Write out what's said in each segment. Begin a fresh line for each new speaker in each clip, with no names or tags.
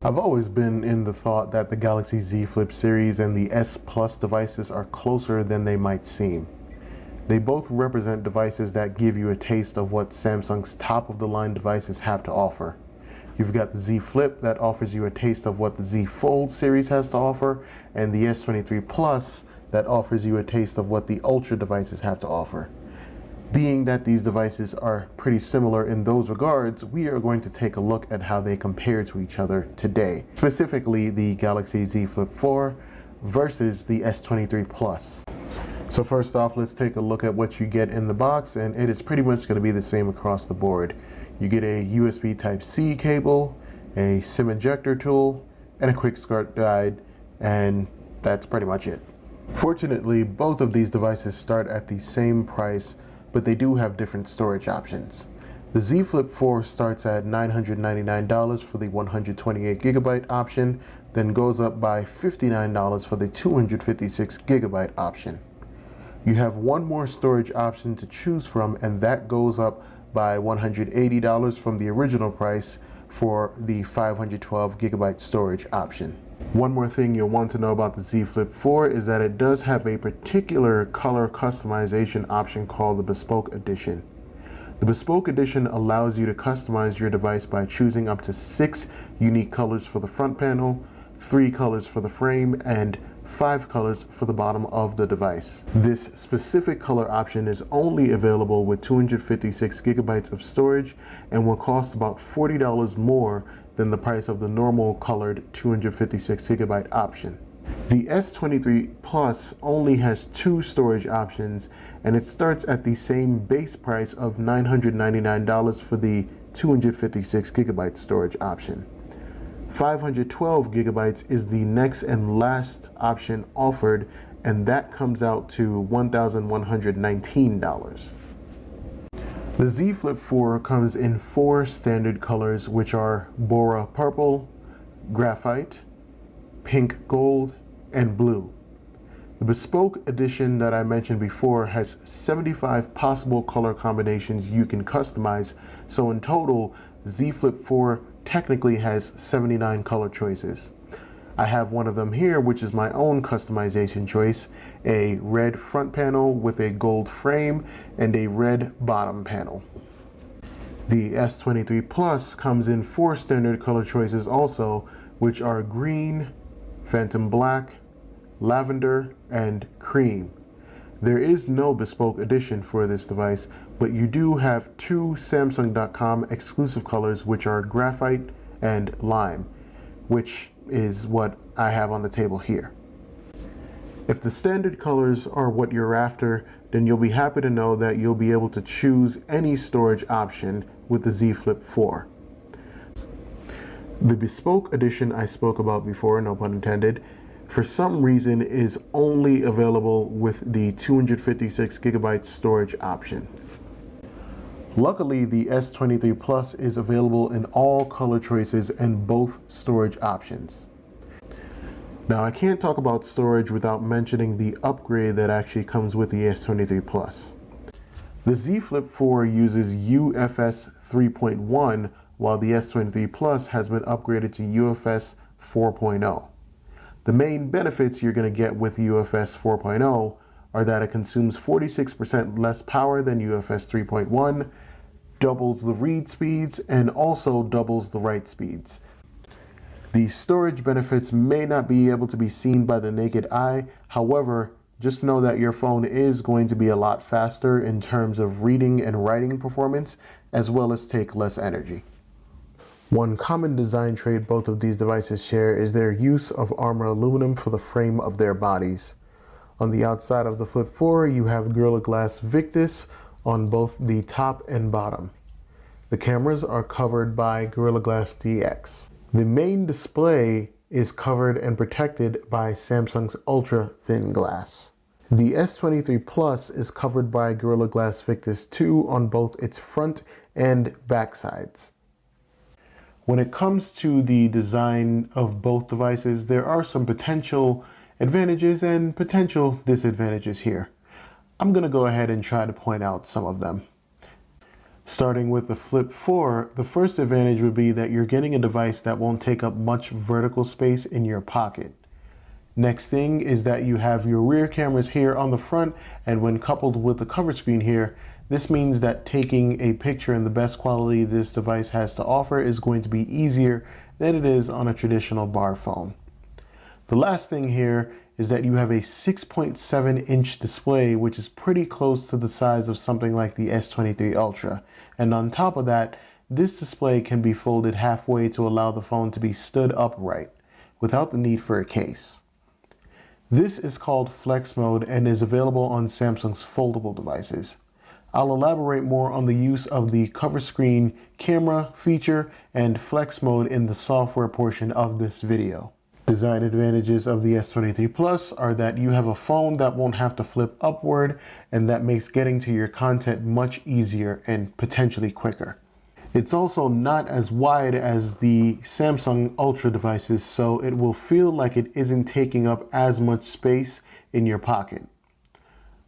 I've always been in the thought that the Galaxy Z Flip series and the S Plus devices are closer than they might seem. They both represent devices that give you a taste of what Samsung's top-of-the-line devices have to offer. You've got the Z Flip that offers you a taste of what the Z Fold series has to offer, and the S23 Plus that offers you a taste of what the Ultra devices have to offer. Being that these devices are pretty similar in those regards, we are going to take a look at how they compare to each other today. Specifically, the Galaxy Z Flip 4 versus the S23 Plus. So first off, let's take a look at what you get in the box, and it is pretty much going to be the same across the board. You get a USB Type-C cable, a SIM ejector tool, and a quick start guide, and that's pretty much it. Fortunately, both of these devices start at the same price, but they do have different storage options. The Z Flip 4 starts at $999 for the 128GB option, then goes up by $59 for the 256GB option. You have one more storage option to choose from, and that goes up by $180 from the original price for the 512GB storage option. One more thing you'll want to know about the Z Flip 4 is that it does have a particular color customization option called the Bespoke Edition. The Bespoke Edition allows you to customize your device by choosing up to 6 unique colors for the front panel, 3 colors for the frame, and 5 colors for the bottom of the device. This specific color option is only available with 256GB of storage and will cost about $40 more than the price of the normal colored 256GB option. The S23 Plus only has 2 storage options, and it starts at the same base price of $999 for the 256GB storage option. 512GB is the next and last option offered, and that comes out to $1,119. The Z Flip 4 comes in 4 standard colors, which are Bora Purple, Graphite, Pink Gold, and Blue. The Bespoke Edition that I mentioned before has 75 possible color combinations you can customize, so in total, Z Flip 4 technically has 79 color choices. I have one of them here, which is my own customization choice, a red front panel with a gold frame and a red bottom panel. The S23 Plus comes in 4 standard color choices also, which are green, phantom black, lavender, and cream. There is no Bespoke Edition for this device, but you do have 2 Samsung.com exclusive colors, which are graphite and lime, which is what I have on the table here. If the standard colors are what you're after, then you'll be happy to know that you'll be able to choose any storage option with the Z Flip 4. The Bespoke Edition I spoke about before, no pun intended, for some reason is only available with the 256GB storage option. Luckily, the S23 Plus is available in all color choices and both storage options. Now, I can't talk about storage without mentioning the upgrade that actually comes with the S23 Plus. The Z Flip 4 uses UFS 3.1, while the S23 Plus has been upgraded to UFS 4.0. The main benefits you're going to get with UFS 4.0 are that it consumes 46% less power than UFS 3.1, doubles the read speeds, and also doubles the write speeds. The storage benefits may not be able to be seen by the naked eye. However, just know that your phone is going to be a lot faster in terms of reading and writing performance, as well as take less energy. One common design trait both of these devices share is their use of armor aluminum for the frame of their bodies. On the outside of the Flip 4, you have Gorilla Glass Victus on both the top and bottom. The cameras are covered by Gorilla Glass DX. The main display is covered and protected by Samsung's ultra thin glass. The S23 Plus is covered by Gorilla Glass Victus 2 on both its front and back sides. When it comes to the design of both devices, there are some potential advantages and potential disadvantages here. I'm going to go ahead and try to point out some of them. Starting with the Flip 4, the first advantage would be that you're getting a device that won't take up much vertical space in your pocket. Next thing is that you have your rear cameras here on the front, and when coupled with the cover screen here, this means that taking a picture in the best quality this device has to offer is going to be easier than it is on a traditional bar phone. The last thing here is that you have a 6.7-inch display, which is pretty close to the size of something like the S23 Ultra. And on top of that, this display can be folded halfway to allow the phone to be stood upright without the need for a case. This is called Flex Mode and is available on Samsung's foldable devices. I'll elaborate more on the use of the cover screen camera feature and Flex Mode in the software portion of this video. Design advantages of the S23 Plus are that you have a phone that won't have to flip upward, and that makes getting to your content much easier and potentially quicker. It's also not as wide as the Samsung Ultra devices, so it will feel like it isn't taking up as much space in your pocket.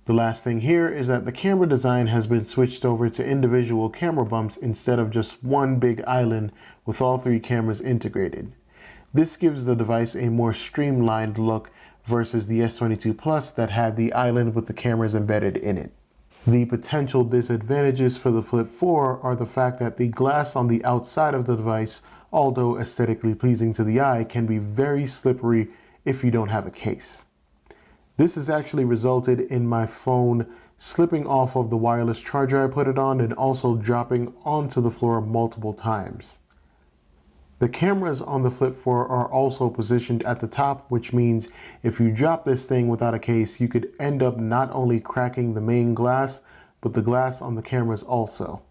The last thing here is that the camera design has been switched over to individual camera bumps instead of just one big island with all three cameras integrated. This gives the device a more streamlined look versus the S22 Plus that had the island with the cameras embedded in it. The potential disadvantages for the Flip 4 are the fact that the glass on the outside of the device, although aesthetically pleasing to the eye, can be very slippery if you don't have a case. This has actually resulted in my phone slipping off of the wireless charger I put it on and also dropping onto the floor multiple times. The cameras on the Flip 4 are also positioned at the top, which means if you drop this thing without a case, you could end up not only cracking the main glass, but the glass on the cameras also.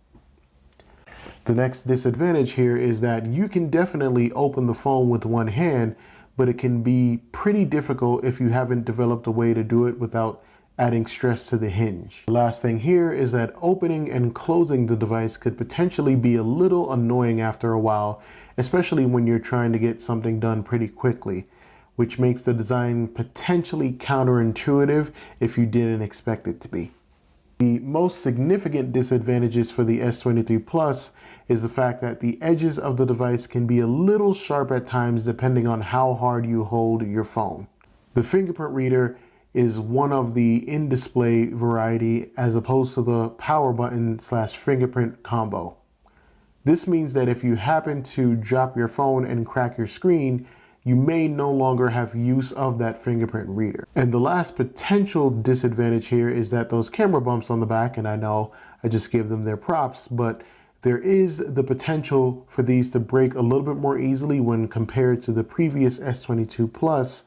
The next disadvantage here is that you can definitely open the phone with one hand, but it can be pretty difficult if you haven't developed a way to do it without adding stress to the hinge. The last thing here is that opening and closing the device could potentially be a little annoying after a while, especially when you're trying to get something done pretty quickly, which makes the design potentially counterintuitive if you didn't expect it to be. The most significant disadvantages for the S23 Plus is the fact that the edges of the device can be a little sharp at times depending on how hard you hold your phone. The fingerprint reader is one of the in-display variety as opposed to the power button / fingerprint combo. This means that if you happen to drop your phone and crack your screen, you may no longer have use of that fingerprint reader. And the last potential disadvantage here is that those camera bumps on the back, and I know I just gave them their props, but there is the potential for these to break a little bit more easily when compared to the previous S22 Plus,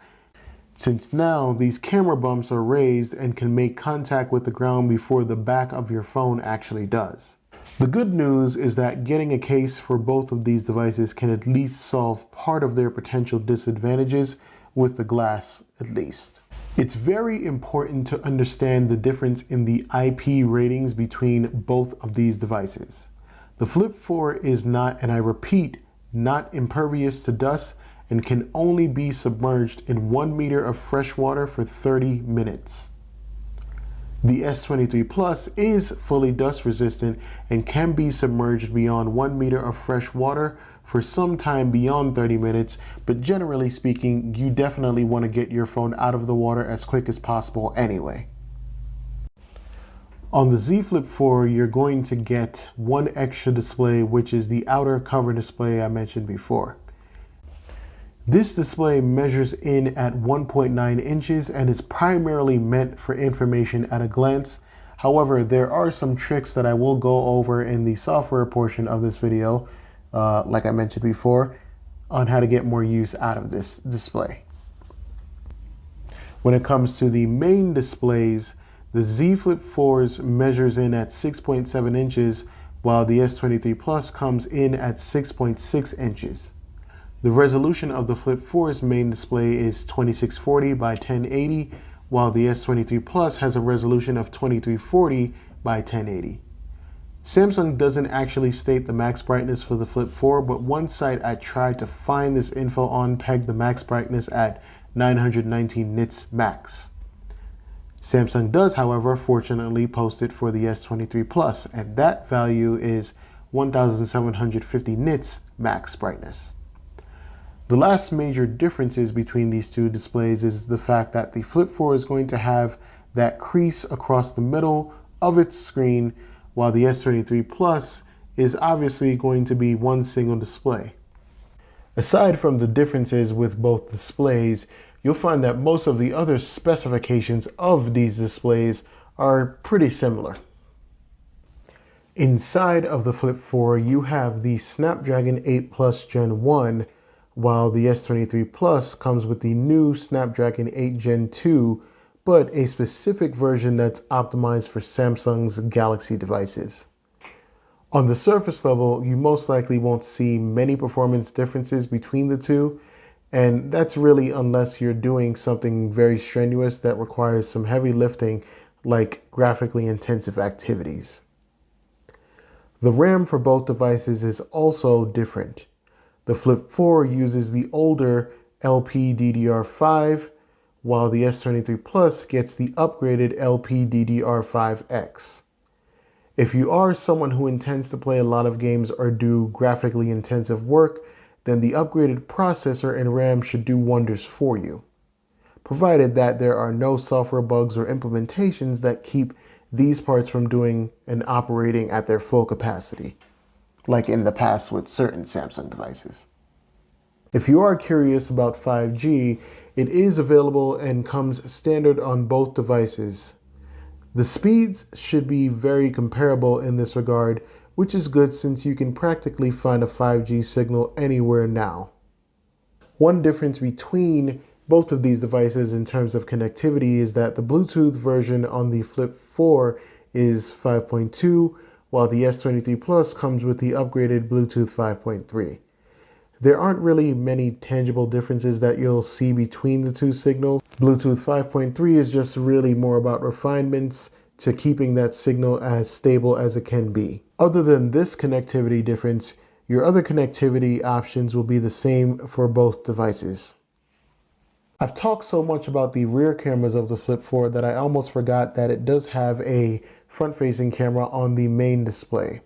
since now these camera bumps are raised and can make contact with the ground before the back of your phone actually does. The good news is that getting a case for both of these devices can at least solve part of their potential disadvantages with the glass at least. It's very important to understand the difference in the IP ratings between both of these devices. The Flip 4 is not, and I repeat, not impervious to dust and can only be submerged in 1 meter of fresh water for 30 minutes. The S23 Plus is fully dust resistant and can be submerged beyond 1 meter of fresh water for some time beyond 30 minutes, but generally speaking, you definitely want to get your phone out of the water as quick as possible anyway. On the Z Flip 4, you're going to get one extra display, which is the outer cover display I mentioned before. This display measures in at 1.9 inches and is primarily meant for information at a glance. However, there are some tricks that I will go over in the software portion of this video, like I mentioned before, on how to get more use out of this display. When it comes to the main displays, the Z Flip 4's measures in at 6.7 inches, while the S23 Plus comes in at 6.6 inches. The resolution of the Flip 4's main display is 2640 by 1080, while the S23 Plus has a resolution of 2340 by 1080. Samsung doesn't actually state the max brightness for the Flip 4, but one site I tried to find this info on pegged the max brightness at 919 nits max. Samsung does, however, fortunately post it for the S23 Plus, and that value is 1750 nits max brightness. The last major differences between these two displays is the fact that the Flip 4 is going to have that crease across the middle of its screen, while the S23 Plus is obviously going to be one single display. Aside from the differences with both displays, you'll find that most of the other specifications of these displays are pretty similar. Inside of the Flip 4, you have the Snapdragon 8 Plus Gen 1, while the S23 Plus comes with the new Snapdragon 8 Gen 2, but a specific version that's optimized for Samsung's Galaxy devices. On the surface level, you most likely won't see many performance differences between the two, and that's really unless you're doing something very strenuous that requires some heavy lifting, like graphically intensive activities. The RAM for both devices is also different. The Flip 4 uses the older LPDDR5, while the S23 Plus gets the upgraded LPDDR5X. If you are someone who intends to play a lot of games or do graphically intensive work, then the upgraded processor and RAM should do wonders for you, provided that there are no software bugs or implementations that keep these parts from doing and operating at their full capacity, like in the past with certain Samsung devices. If you are curious about 5G, it is available and comes standard on both devices. The speeds should be very comparable in this regard, which is good since you can practically find a 5G signal anywhere now. One difference between both of these devices in terms of connectivity is that the Bluetooth version on the Flip 4 is 5.2, while the S23 Plus comes with the upgraded Bluetooth 5.3. There aren't really many tangible differences that you'll see between the two signals. Bluetooth 5.3 is just really more about refinements to keeping that signal as stable as it can be. Other than this connectivity difference, your other connectivity options will be the same for both devices. I've talked so much about the rear cameras of the Flip 4 that I almost forgot that it does have a front-facing camera on the main display.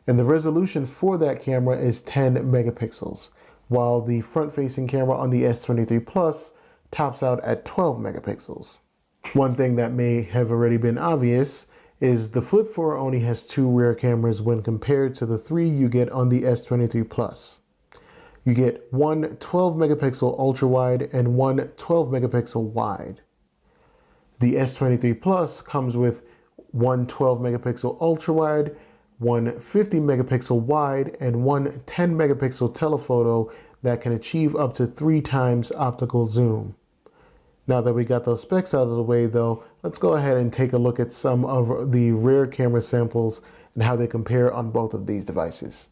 And the resolution for that camera is 10 megapixels, while the front-facing camera on the S23 Plus tops out at 12 megapixels. One thing that may have already been obvious is the Flip 4 only has two rear cameras when compared to the three you get on the S23 Plus. You get one 12 megapixel ultra wide and one 12 megapixel wide. The S23 Plus comes with one 12 megapixel ultra wide, one 50 megapixel wide, and one 10 megapixel telephoto that can achieve up to 3 times optical zoom. Now that we got those specs out of the way though, let's go ahead and take a look at some of the rear camera samples and how they compare on both of these devices.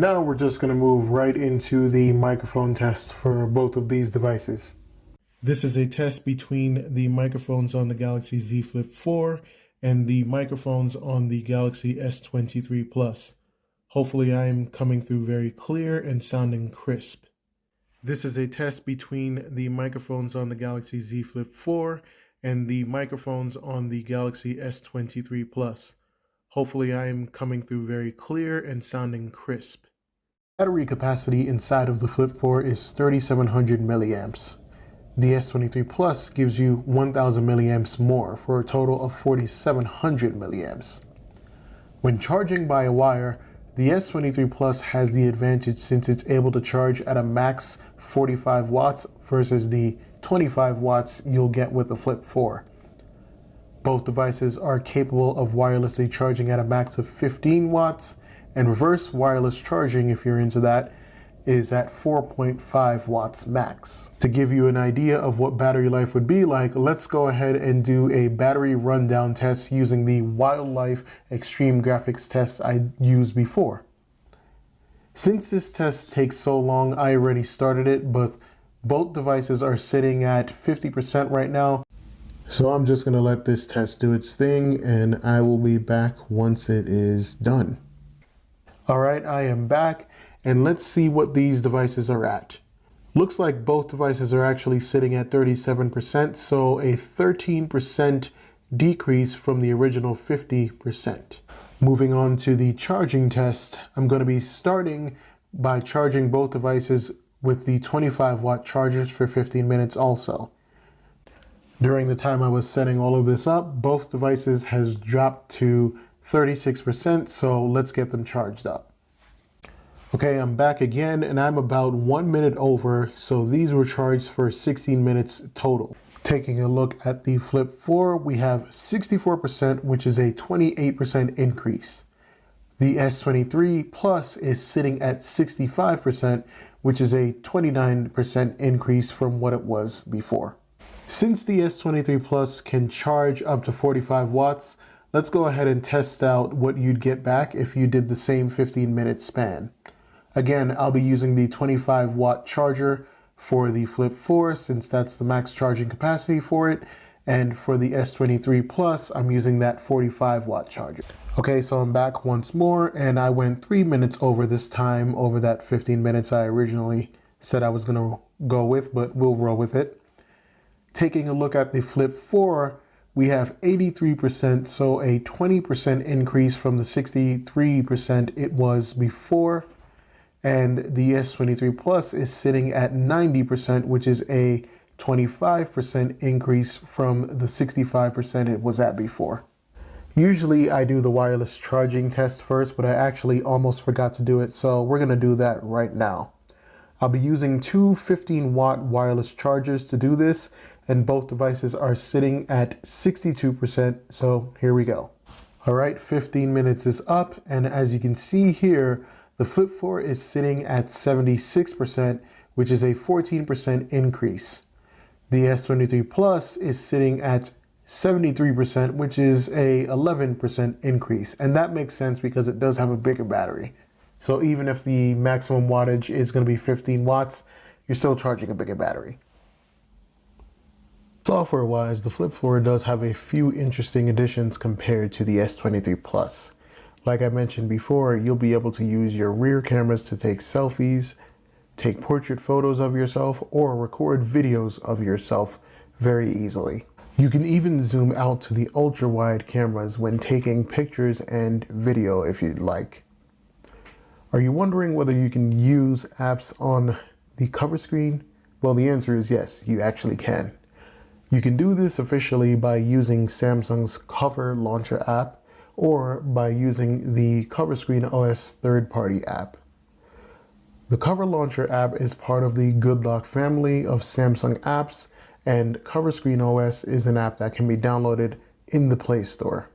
now we're just going to move right into the microphone test for both of these devices. This is a test between the microphones on the Galaxy Z Flip 4 and the microphones on the Galaxy S23 Plus. Hopefully I am coming through very clear and sounding crisp. This is a test between the microphones on the Galaxy Z Flip 4 and the microphones on the Galaxy S23 Plus. Hopefully I am coming through very clear and sounding crisp. Battery capacity inside of the Flip 4 is 3700 milliamps. The S23 Plus gives you 1000 milliamps more for a total of 4700 milliamps. When charging by a wire, the S23 Plus has the advantage since it's able to charge at a max 45 watts versus the 25 watts you'll get with the Flip 4. Both devices are capable of wirelessly charging at a max of 15 watts, and reverse wireless charging, if you're into that, is at 4.5 watts max. To give you an idea of what battery life would be like, let's go ahead and do a battery rundown test using the Wildlife Extreme Graphics test I used before. Since this test takes so long, I already started it, but both devices are sitting at 50% right now. So I'm just going to let this test do its thing, and I will be back once it is done. All right, I am back, and let's see what these devices are at. Looks like both devices are actually sitting at 37%, so a 13% decrease from the original 50%. Moving on to the charging test, I'm going to be starting by charging both devices with the 25 watt chargers for 15 minutes also. During the time I was setting all of this up, both devices has dropped to 36%, so let's get them charged up. Okay, I'm back again, and I'm about 1 minute over, so these were charged for 16 minutes total. Taking a look at the Flip 4, we have 64%, which is a 28% increase. The S23 Plus is sitting at 65%, which is a 29% increase from what it was before. Since the S23 Plus can charge up to 45 watts, let's go ahead and test out what you'd get back if you did the same 15-minute span. Again, I'll be using the 25 watt charger for the Flip 4 since that's the max charging capacity for it, and for the S23 Plus, I'm using that 45 watt charger. Okay, so I'm back once more, and I went 3 minutes over this time over that 15 minutes I originally said I was gonna go with, but we'll roll with it. Taking a look at the Flip 4, we have 83%, so a 20% increase from the 63% it was before. And the S23 Plus is sitting at 90%, which is a 25% increase from the 65% it was at before. Usually I do the wireless charging test first, but I actually almost forgot to do it, so we're gonna do that right now. I'll be using two 15 watt wireless chargers to do this, and both devices are sitting at 62%, so here we go. All right, 15 minutes is up, and as you can see here, the Flip 4 is sitting at 76%, which is a 14% increase. The S23 Plus is sitting at 73%, which is a 11% increase, and that makes sense because it does have a bigger battery. So even if the maximum wattage is going to be 15 watts, you're still charging a bigger battery. Software-wise, the Flip 4 does have a few interesting additions compared to the S23 Plus. Like I mentioned before, you'll be able to use your rear cameras to take selfies, take portrait photos of yourself, or record videos of yourself very easily. You can even zoom out to the ultra-wide cameras when taking pictures and video if you'd like. Are you wondering whether you can use apps on the cover screen? Well, the answer is yes, you actually can. You can do this officially by using Samsung's Cover Launcher app or by using the Cover Screen OS third-party app. The Cover Launcher app is part of the Good Lock family of Samsung apps, and Cover Screen OS is an app that can be downloaded in the Play Store.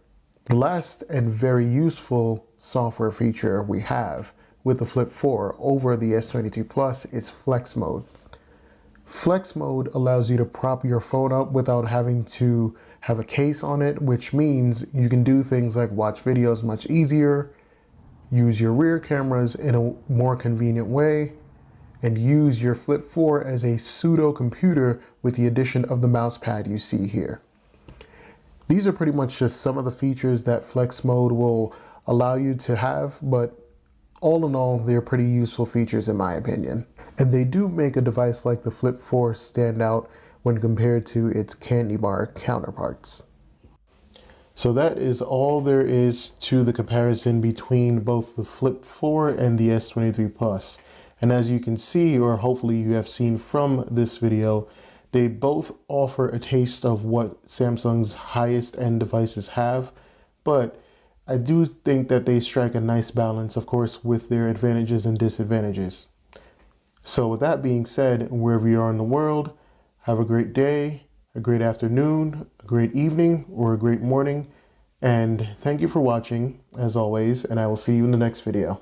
The last and very useful software feature we have with the Flip 4 over the S23 Plus is Flex Mode. Flex Mode allows you to prop your phone up without having to have a case on it, which means you can do things like watch videos much easier, use your rear cameras in a more convenient way, and use your Flip 4 as a pseudo computer with the addition of the mouse pad you see here. These are pretty much just some of the features that Flex Mode will allow you to have, but all in all, they're pretty useful features in my opinion. And they do make a device like the Flip 4 stand out when compared to its candy bar counterparts. So that is all there is to the comparison between both the Flip 4 and the S23 Plus. And as you can see, or hopefully you have seen from this video, they both offer a taste of what Samsung's highest end devices have, but I do think that they strike a nice balance, of course, with their advantages and disadvantages. So with that being said, wherever you are in the world, have a great day, a great afternoon, a great evening, or a great morning. And thank you for watching, as always, and I will see you in the next video.